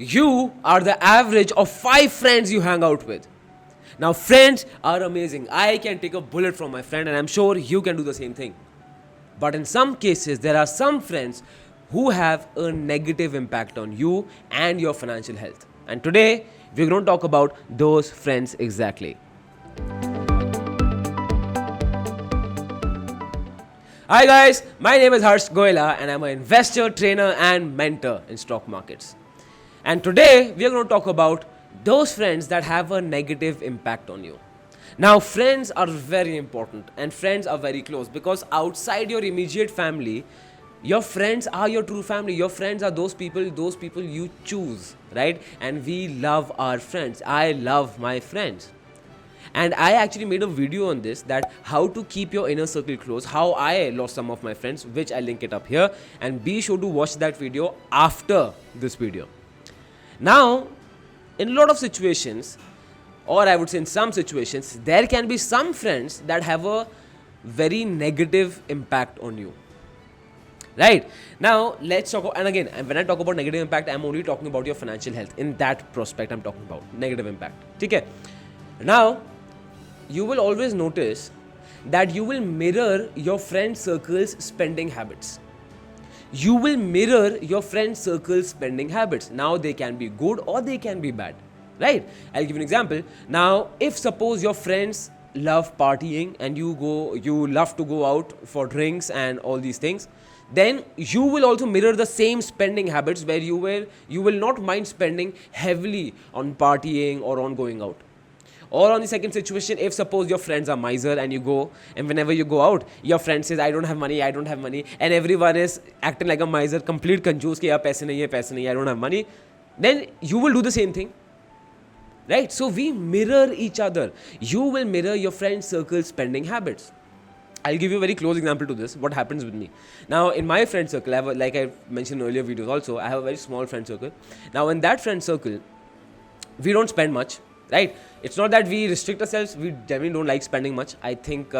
You are the average of 5 friends you hang out with. Now, friends are amazing. I can take a bullet from my friend, and I'm sure you can do the same thing. But in some cases, there are some friends who have a negative impact on you and your financial health. And today, we're going to talk about those friends exactly. Hi guys, my name is Harsh Goela and I'm an investor, trainer and mentor in stock markets. And today we are going to talk about those friends that have a negative impact on you. Now, friends are very important and friends are very close because outside your immediate family, your friends are your true family. Your friends are those people you choose, right? And we love our friends. I love my friends. And I actually made a video on this, that how to keep your inner circle close, how I lost some of my friends, which I link it up here, and be sure to watch that video after this video. Now, in a lot of situations, or I would say in some situations, there can be some friends that have a very negative impact on you. Right? Now, let's talk, and again, when I talk about negative impact, I'm only talking about your financial health. In that prospect, I'm talking about negative impact. Okay? Now, you will always notice that you will mirror your friend circle's spending habits. You will mirror your friend circle's spending habits. Now, they can be good or they can be bad. Right? I'll give you an example. Now, if suppose your friends love partying and you love to go out for drinks and all these things, then you will also mirror the same spending habits where you will not mind spending heavily on partying or on going out. Or on the second situation, if suppose your friends are miser and you go, and whenever you go out, your friend says, I don't have money, and everyone is acting like a miser, complete conjuse, ki yaar paise nahi, I don't have money, then you will do the same thing. Right? So we mirror each other. You will mirror your friend circle spending habits. I'll give you a very close example to this, what happens with me. Now, in my friend circle, like I mentioned in earlier videos also, I have a very small friend circle. Now, in that friend circle, we don't spend much. Right? It's not that we restrict ourselves. We generally don't like spending much. I think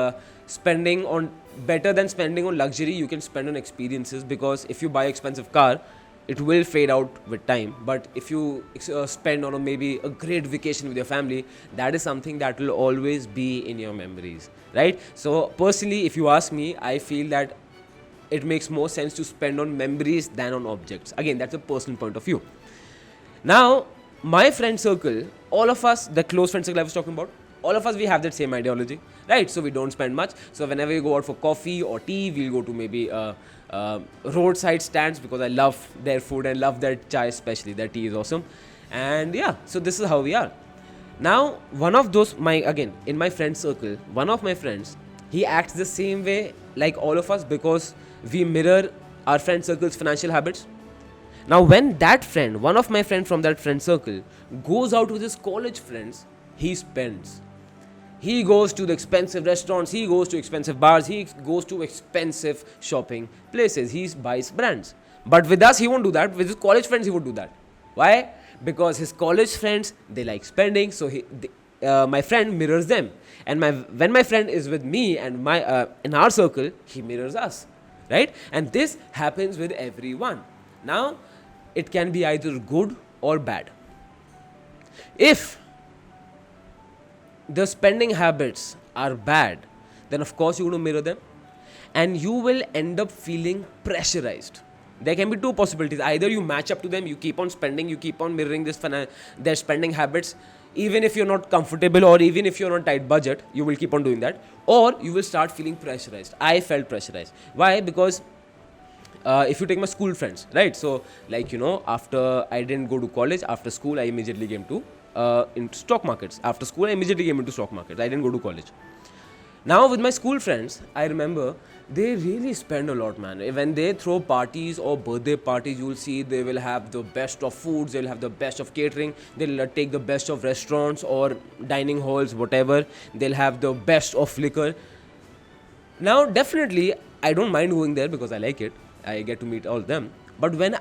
spending on better than spending on luxury, you can spend on experiences, because if you buy an expensive car, it will fade out with time. But if you spend on maybe a great vacation with your family, that is something that will always be in your memories. Right? So personally, if you ask me, I feel that it makes more sense to spend on memories than on objects. Again, that's a personal point of view. Now, my friend circle, all of us, the close friend circle I was talking about, all of us, we have that same ideology, right? So we don't spend much. So whenever you go out for coffee or tea, we'll go to maybe roadside stands, because I love their food and love their chai especially. Their tea is awesome. And yeah, so this is how we are. Now, one of those, in my friend circle, one of my friends, he acts the same way like all of us, because we mirror our friend circle's financial habits. Now, when that friend, one of my friends from that friend circle, goes out with his college friends, he spends. He goes to the expensive restaurants, he goes to expensive bars, he goes to expensive shopping places, he buys brands. But with us, he won't do that. With his college friends, he would do that. Why? Because his college friends, they like spending, so my friend mirrors them. And when my friend is with me and in our circle, he mirrors us. Right? And this happens with everyone. Now, it can be either good or bad. If the spending habits are bad, then of course you will mirror them, and you will end up feeling pressurized. There can be two possibilities. Either you match up to them, you keep on spending, you keep on mirroring their spending habits, even if you're not comfortable or even if you're on tight budget, you will keep on doing that. Or you will start feeling pressurized. I felt pressurized. Why? Because if you take my school friends, right? So, after I didn't go to college, after school, I immediately came to into stock markets. After school, I immediately came into stock markets. I didn't go to college. Now, with my school friends, I remember they really spend a lot, man. When they throw parties or birthday parties, you'll see they will have the best of foods, they'll have the best of catering, they'll take the best of restaurants or dining halls, whatever. They'll have the best of liquor. Now, definitely, I don't mind going there because I like it. I get to meet all of them. But when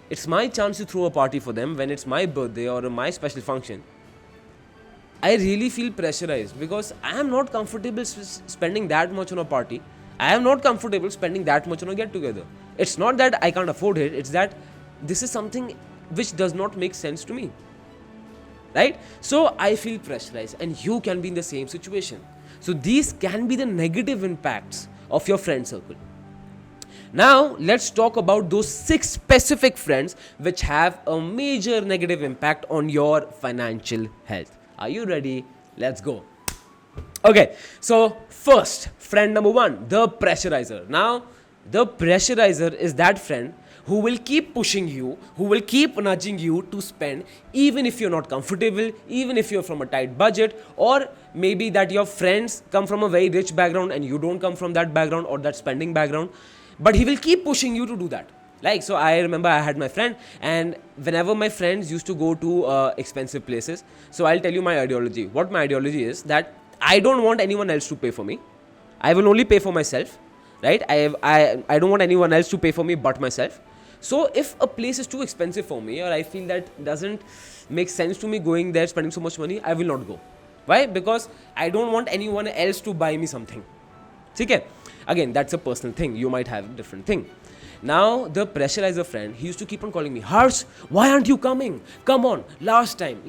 it's my chance to throw a party for them, when it's my birthday or my special function, I really feel pressurized because I am not comfortable spending that much on a party. I am not comfortable spending that much on a get together. It's not that I can't afford it, it's that this is something which does not make sense to me, right? So I feel pressurized, and you can be in the same situation. So these can be the negative impacts of your friend circle. Now let's talk about those 6 specific friends which have a major negative impact on your financial health. Are you ready? Let's go. Okay, so first, friend number 1, the pressurizer. Now, the pressurizer is that friend who will keep pushing you, who will keep nudging you to spend, even if you're not comfortable, even if you're from a tight budget, or maybe that your friends come from a very rich background and you don't come from that background or that spending background, but he will keep pushing you to do that. Like, so I remember I had my friend, and whenever my friends used to go to expensive places, so I'll tell you my ideology. What my ideology is that I don't want anyone else to pay for me. I will only pay for myself, right? I don't want anyone else to pay for me but myself. So if a place is too expensive for me, or I feel that doesn't make sense to me going there, spending so much money, I will not go. Why? Because I don't want anyone else to buy me something. Okay? Again, that's a personal thing. You might have a different thing. Now, the pressurizer friend, he used to keep on calling me, Harsh, why aren't you coming? Come on, last time.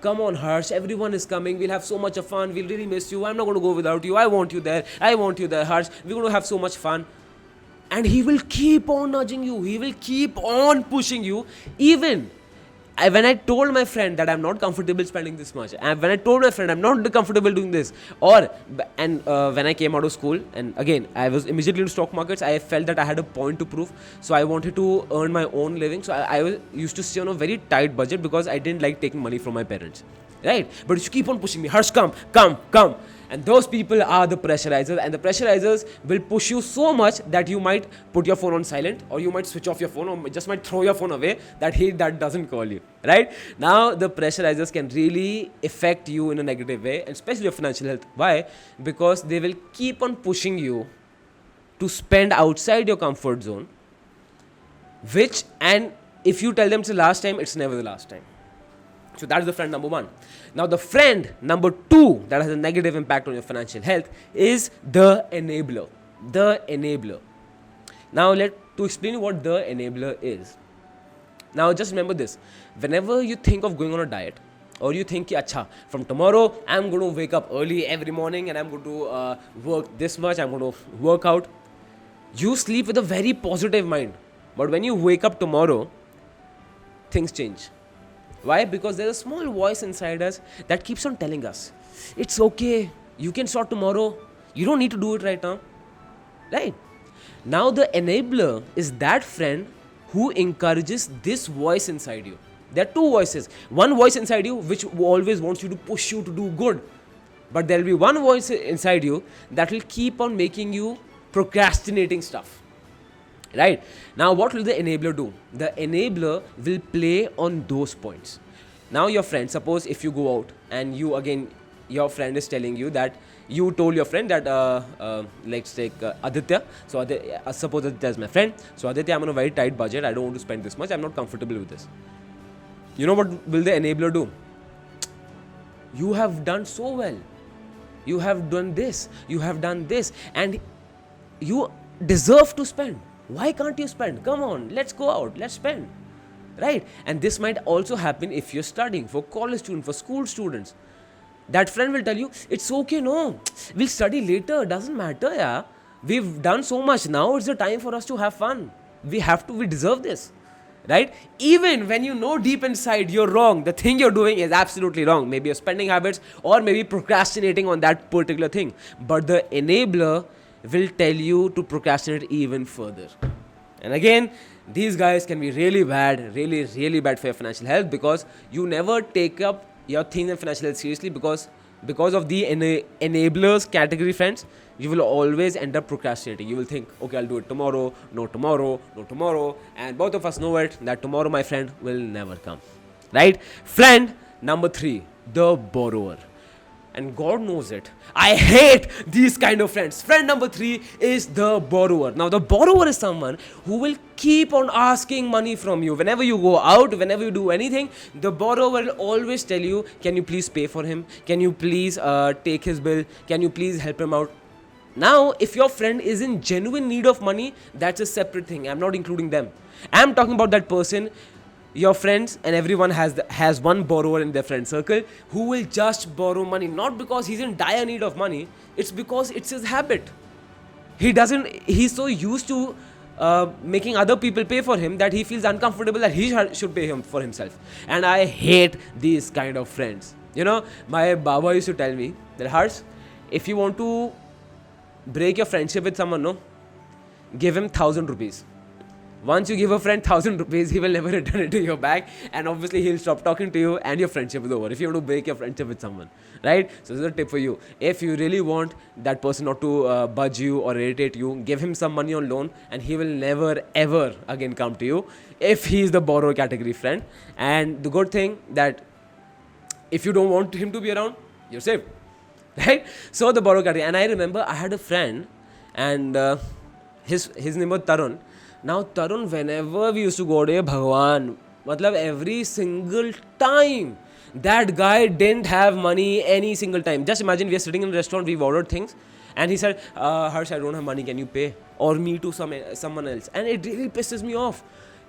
Come on, Harsh, everyone is coming. We'll have so much of fun. We'll really miss you. I'm not going to go without you. I want you there, Harsh. We're going to have so much fun. And he will keep on nudging you. He will keep on pushing you. Even when I told my friend that I'm not comfortable spending this much, and when I told my friend I'm not comfortable doing this, when I came out of school, and again, I was immediately into stock markets, I felt that I had a point to prove. So I wanted to earn my own living. So I used to stay on a very tight budget because I didn't like taking money from my parents. Right? But you keep on pushing me, Harsh, come. And those people are the pressurizers, and the pressurizers will push you so much that you might put your phone on silent, or you might switch off your phone, or just might throw your phone away, that doesn't call you, right? Now, the pressurizers can really affect you in a negative way, and especially your financial health. Why? Because they will keep on pushing you to spend outside your comfort zone, and if you tell them it's the last time, it's never the last time. So that's the friend number 1. Now the friend number 2 that has a negative impact on your financial health is the enabler. The enabler. Now to explain you what the enabler is. Now just remember this. Whenever you think of going on a diet, or you think, acha, from tomorrow I'm going to wake up early every morning and I'm going to work this much, I'm going to work out. You sleep with a very positive mind. But when you wake up tomorrow, things change. Why? Because there's a small voice inside us that keeps on telling us, it's okay, you can start tomorrow, you don't need to do it right now. Right? Now the enabler is that friend who encourages this voice inside you. There are 2 voices. One voice inside you which always wants you to push you to do good. But there will be one voice inside you that will keep on making you procrastinating stuff. Right? Now, what will the enabler do? The enabler will play on those points. Now, your friend, suppose if you go out and your friend is telling you that you told your friend that, let's take Aditya. So, suppose Aditya is my friend. So, Aditya, I'm on a very tight budget. I don't want to spend this much. I'm not comfortable with this. You know what will the enabler do? You have done so well. You have done this. You have done this. And you deserve to spend. Why can't you spend? Come on, let's go out, let's spend. Right? And this might also happen if you're studying, for college students, for school students. That friend will tell you, it's okay, no, we'll study later, doesn't matter, yeah. We've done so much, now it's the time for us to have fun. We deserve this. Right? Even when you know deep inside you're wrong, the thing you're doing is absolutely wrong. Maybe your spending habits, or maybe procrastinating on that particular thing. But the enabler will tell you to procrastinate even further. And again, these guys can be really bad, really, really bad for your financial health, because you never take up your things and financial health seriously, because of the enablers category friends, you will always end up procrastinating. You will think, okay, I'll do it tomorrow, no tomorrow, and both of us know it, that tomorrow, my friend, will never come. Right? Friend number 3, the borrower. And God knows it. I hate these kind of friends. Friend number 3 is the borrower. Now, the borrower is someone who will keep on asking money from you. Whenever you go out, whenever you do anything, the borrower will always tell you, can you please pay for him? Can you please take his bill? Can you please help him out? Now, if your friend is in genuine need of money, that's a separate thing. I'm not including them. I'm talking about that person, your friends, and everyone has one borrower in their friend circle who will just borrow money, not because he's in dire need of money, it's because it's his habit. He's so used to making other people pay for him that he feels uncomfortable that he should pay him for himself. And I hate these kind of friends. You know, my Baba used to tell me that, Harsh, if you want to break your friendship with someone, no, give him 1,000 rupees. Once you give a friend 1,000 rupees, he will never return it to your back, and obviously he'll stop talking to you and your friendship is over if you want to break your friendship with someone, right? So this is a tip for you. If you really want that person not to budge you or irritate you, give him some money on loan and he will never ever again come to you if he's the borrower category friend. And the good thing that if you don't want him to be around, you're safe, right? So the borrower category. And I remember I had a friend, and his name was Tarun. Now Tarun, whenever we used to go there, Bhagwan, matlab every single time, that guy didn't have money any single time. Just imagine we are sitting in a restaurant, we've ordered things, and he said, Harsh, I don't have money, can you pay? Or me to someone else. And it really pisses me off.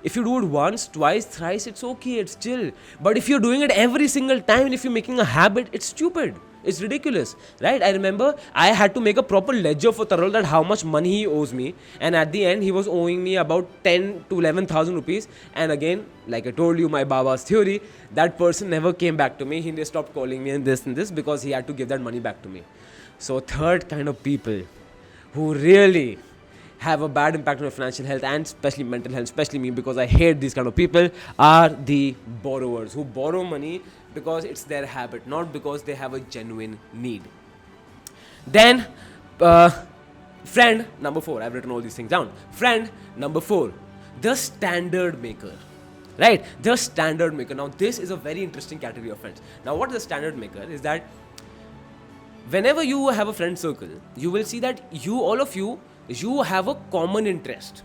If you do it once, twice, thrice, it's okay, it's chill. But if you're doing it every single time and if you're making a habit, it's stupid. It's ridiculous, right? I remember I had to make a proper ledger for Tarul that how much money he owes me. And at the end, he was owing me about 10 to 11,000 rupees. And again, like I told you, my Baba's theory, that person never came back to me. He stopped calling me and this because he had to give that money back to me. So third kind of people who really have a bad impact on your financial health and especially mental health, especially me, because I hate these kind of people, are the borrowers who borrow money because it's their habit, not because they have a genuine need. Then, friend number 4, I've written all these things down. Friend number 4, the standard maker. Right? The standard maker. Now, this is a very interesting category of friends. Now, what is the standard maker is that whenever you have a friend circle, you will see that all of you have a common interest.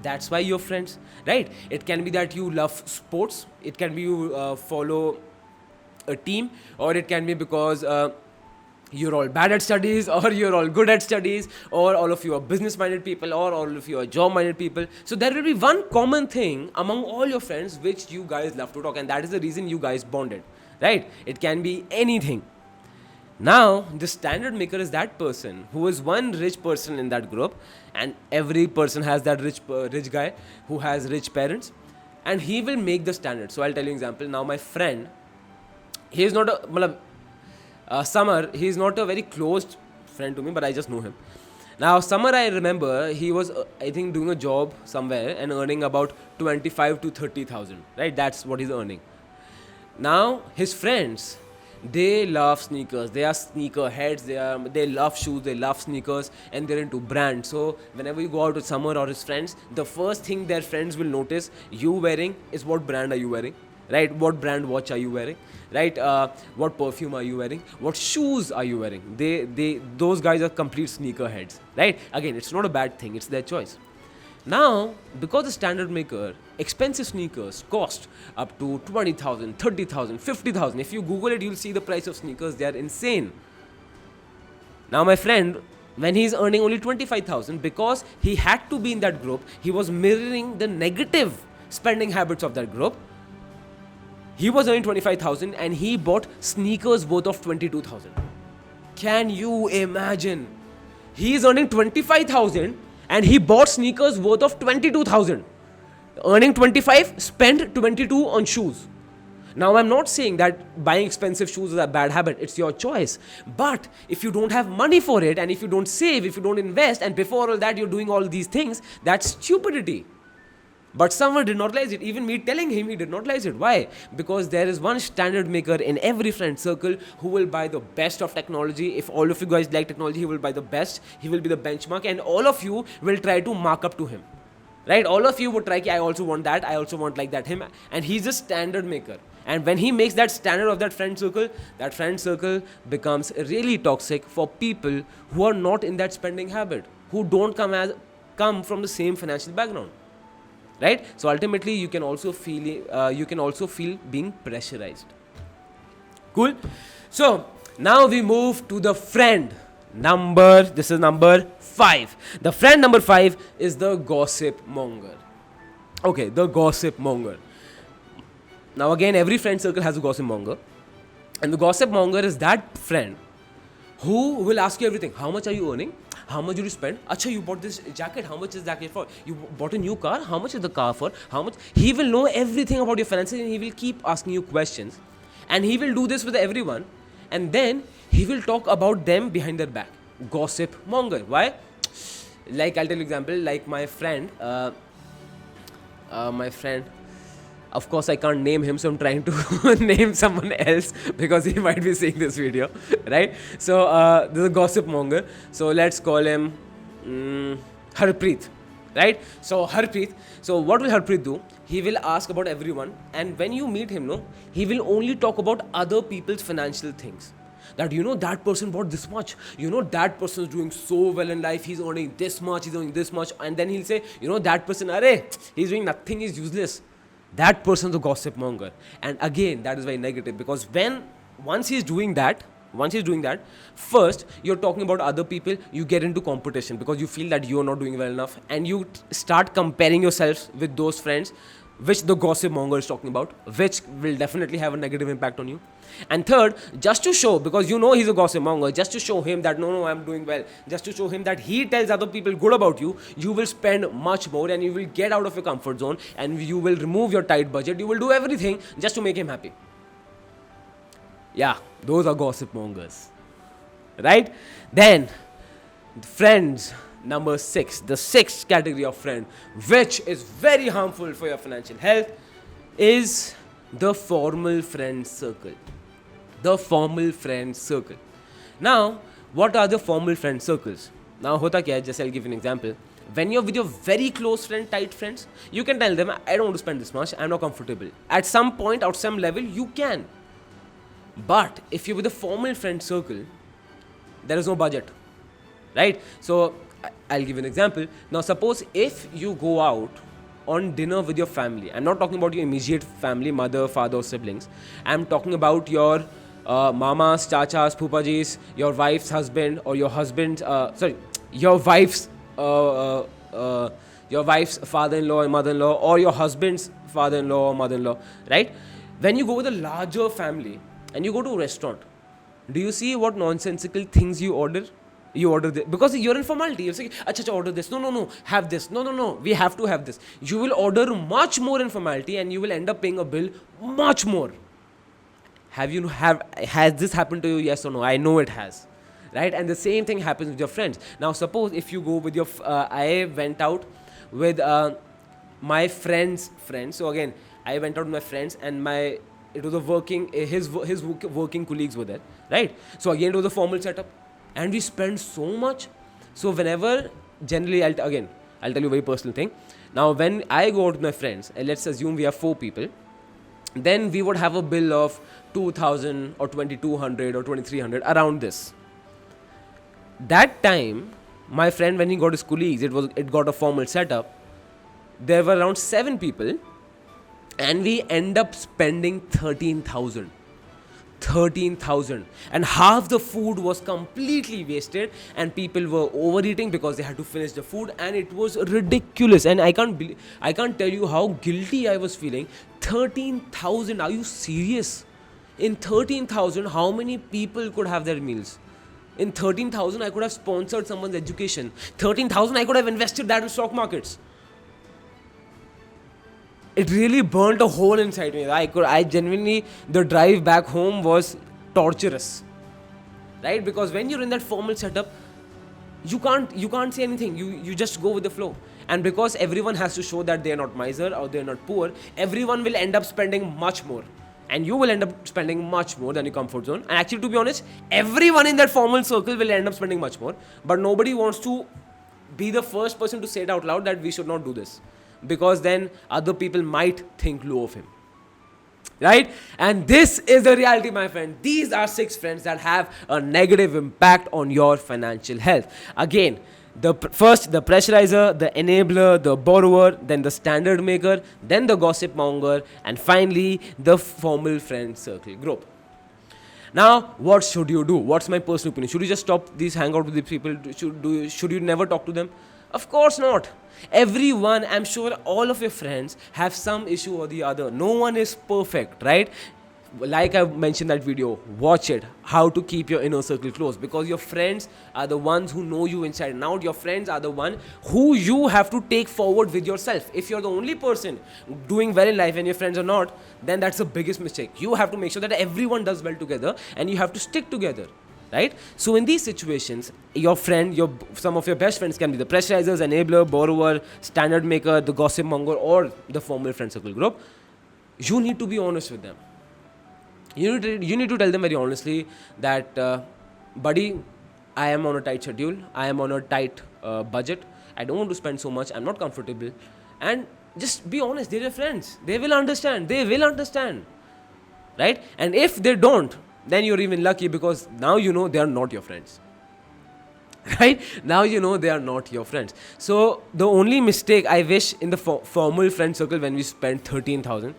That's why you're friends, right? It can be that you love sports. It can be you follow a team, or it can be because you're all bad at studies, or you're all good at studies, or all of you are business-minded people, or all of you are job-minded people. So there will be one common thing among all your friends which you guys love to talk, and that is the reason you guys bonded, right? It can be anything. Now, the standard maker is that person who is one rich person in that group, and every person has that rich guy who has rich parents, and he will make the standard. So I'll tell you an example. Now, my friend, he is not Summer, he is not a very close friend to me, but I just know him. Now, Summer, I remember he was, I think, doing a job somewhere and earning about 25 to 30,000, right? That's what he's earning. Now, his friends, they love sneakers. They are sneaker heads. They love shoes. They love sneakers, and they're into brands. So whenever you go out with Summer or his friends, the first thing their friends will notice you wearing is what brand are you wearing, right? What brand watch are you wearing, right? What perfume are you wearing? What shoes are you wearing? Those guys are complete sneaker heads, right? Again, it's not a bad thing. It's their choice. Now, because the standard maker, expensive sneakers cost up to 20,000, 30,000, 50,000. If you Google it, you'll see the price of sneakers. They are insane. Now, my friend, when he's earning only 25,000, because he had to be in that group, he was mirroring the negative spending habits of that group. He was earning 25,000 and he bought sneakers worth of 22,000. Can you imagine? He is earning 25,000 and he bought sneakers worth of 22,000. Earning 25, spent 22 on shoes. Now, I'm not saying that buying expensive shoes is a bad habit. It's your choice. But if you don't have money for it, and if you don't save, if you don't invest, and before all that you're doing all these things, that's stupidity. But someone did not realize it. Even me telling him, he did not realize it. Why? Because there is one standard maker in every friend circle who will buy the best of technology. If all of you guys like technology, he will buy the best. He will be the benchmark, and all of you will try to mark up to him. Right? All of you would try, I also want that, I also want like that him. And he's a standard maker. And when he makes that standard of that friend circle becomes really toxic for people who are not in that spending habit, who don't come from the same financial background. Right? So ultimately, you can also feel being pressurized. Cool. So now we move to the friend This is number 5. The friend number 5 is the gossip monger. Okay, the gossip monger. Now again, every friend circle has a gossip monger. And the gossip monger is that friend who will ask you everything. How much are you earning? How much did you spend? Acha, you bought this jacket. How much is that jacket for? You bought a new car. How much is the car for? How much? He will know everything about your finances and he will keep asking you questions. And he will do this with everyone. And then he will talk about them behind their back. Gossip monger. Why? Like, I'll tell you example. Like my friend, of course I can't name him, so I'm trying to name someone else because he might be seeing this video, right? So this is a gossip monger, so let's call him Harpreet, right? So Harpreet, so what will Harpreet do? He will ask about everyone, and when you meet him, no, he will only talk about other people's financial things. That, you know, that person bought this much, you know, that person is doing so well in life, he's earning this much, he's earning this much, and then he'll say, you know, that person, he's doing nothing, he's useless. That person's a gossip monger. And again, that is very negative, because once he's doing that, first you're talking about other people, you get into competition because you feel that you're not doing well enough, and you start comparing yourself with those friends which the gossip monger is talking about, which will definitely have a negative impact on you. And third, just to show, because you know he's a gossip monger, just to show him that no, I'm doing well, just to show him that he tells other people good about you, you will spend much more and you will get out of your comfort zone and you will remove your tight budget, you will do everything just to make him happy. Yeah, those are gossip mongers, right? Then, friends number 6, the 6th category of friend, which is very harmful for your financial health, is the formal friend circle. The formal friend circle. Now, what are the formal friend circles? Now, hota kya hai? Just I'll give you an example. When you're with your very close friend, tight friends, you can tell them, I don't want to spend this much, I'm not comfortable. At some point, at some level, you can. But if you're with a formal friend circle, there is no budget, right? So, I'll give you an example. Now, suppose if you go out on dinner with your family, I'm not talking about your immediate family, mother, father, or siblings. I'm talking about your mamas, chachas, phupajis, your wife's husband, or your husband's, your wife's father-in-law and mother-in-law, or your husband's father-in-law or mother-in-law, right? When you go with a larger family and you go to a restaurant, do you see what nonsensical things you order? You order this because you're in formality. You'll say, acha, order this. No, have this. No, we have to have this. You will order much more in formality and you will end up paying a bill much more. Has this happened to you? Yes or no? I know it has, right? And the same thing happens with your friends. Now, suppose if you go with your, I went out with my friend's friends. So again, I went out with my friends and it was a his working colleagues were there, right? So again, it was a formal setup. And we spend so much. So whenever, generally, I'll tell you a very personal thing. Now, when I go out with my friends, and let's assume we have 4 people, then we would have a bill of 2,000 or 2,200 or 2,300, around this. That time, my friend, when he got his colleagues, it got a formal setup. There were around 7 people, and we end up spending 13,000. And half the food was completely wasted and people were overeating because they had to finish the food, and it was ridiculous. And I can't tell you how guilty I was feeling. 13,000, are you serious? In 13,000, how many people could have their meals? In 13,000, I could have sponsored someone's education. 13,000, I could have invested that in stock markets. It really burnt a hole inside me. I genuinely, the drive back home was torturous, right? Because when you're in that formal setup, you can't say anything. You just go with the flow. And because everyone has to show that they're not miser or they're not poor, everyone will end up spending much more. And you will end up spending much more than your comfort zone. And actually, to be honest, everyone in that formal circle will end up spending much more. But nobody wants to be the first person to say it out loud that we should not do this, because then other people might think low of him, right? And this is the reality, my friend. These are 6 friends that have a negative impact on your financial health. Again, first the pressurizer, the enabler, the borrower, then the standard maker, then the gossip monger, and finally the formal friend circle group. Now, what should you do? What's my personal opinion? Should you just stop these hangout with these people? Should you never talk to them? Of course not. Everyone, I'm sure all of your friends have some issue or the other. No one is perfect, right? Like I mentioned that video, watch it. How to keep your inner circle close, because your friends are the ones who know you inside and out. Your friends are the one who you have to take forward with yourself. If you're the only person doing well in life and your friends are not, then that's the biggest mistake. You have to make sure that everyone does well together and you have to stick together, right? So in these situations, your friend, some of your best friends can be the pressurizers, enabler, borrower, standard maker, the gossip monger, or the formal friend circle group. You need to be honest with them. You need to tell them very honestly that, buddy, I am on a tight schedule, I am on a tight budget, I don't want to spend so much, I'm not comfortable. And just be honest, they're your friends, they will understand, right? And if they don't, then you're even lucky, because now you know they are not your friends. Right now you know they are not your friends. So the only mistake I wish in the formal friend circle, when we spent 13,000,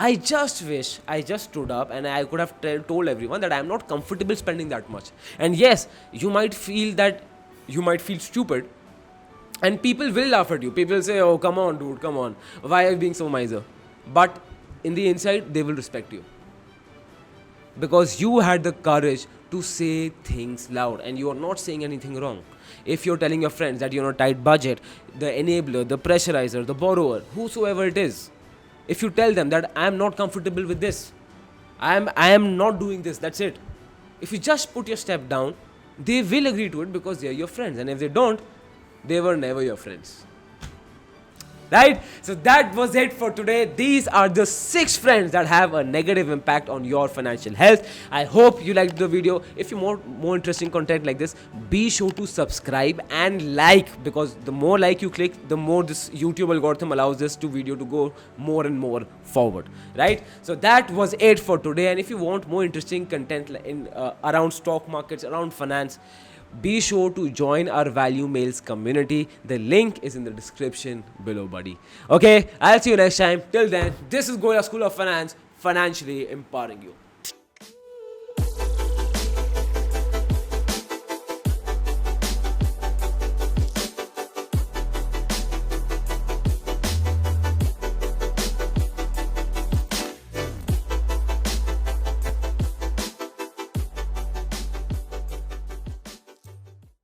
I just wish I just stood up and I could have told everyone that I am not comfortable spending that much. And yes, you might feel stupid, and people will laugh at you. People will say, oh, come on, dude, come on. Why are you being so miser? But in the inside, they will respect you, because you had the courage to say things loud and you are not saying anything wrong. If you're telling your friends that you're on a tight budget, the enabler, the pressurizer, the borrower, whosoever it is, if you tell them that I am not comfortable with this, I am not doing this, that's it. If you just put your step down, they will agree to it, because they are your friends. And if they don't, they were never your friends. Right? So that was it for today. These are the 6 friends that have a negative impact on your financial health. I hope you liked the video. If you more interesting content like this, be sure to subscribe and like, because the more like you click, the more this YouTube algorithm allows this video to go more and more forward. Right? So that was it for today. And if you want more interesting content around stock markets, around finance, be sure to join our Value Mails community. The link is in the description below, buddy. Okay, I'll see you next time. Till then, this is Goila School of Finance, financially empowering you.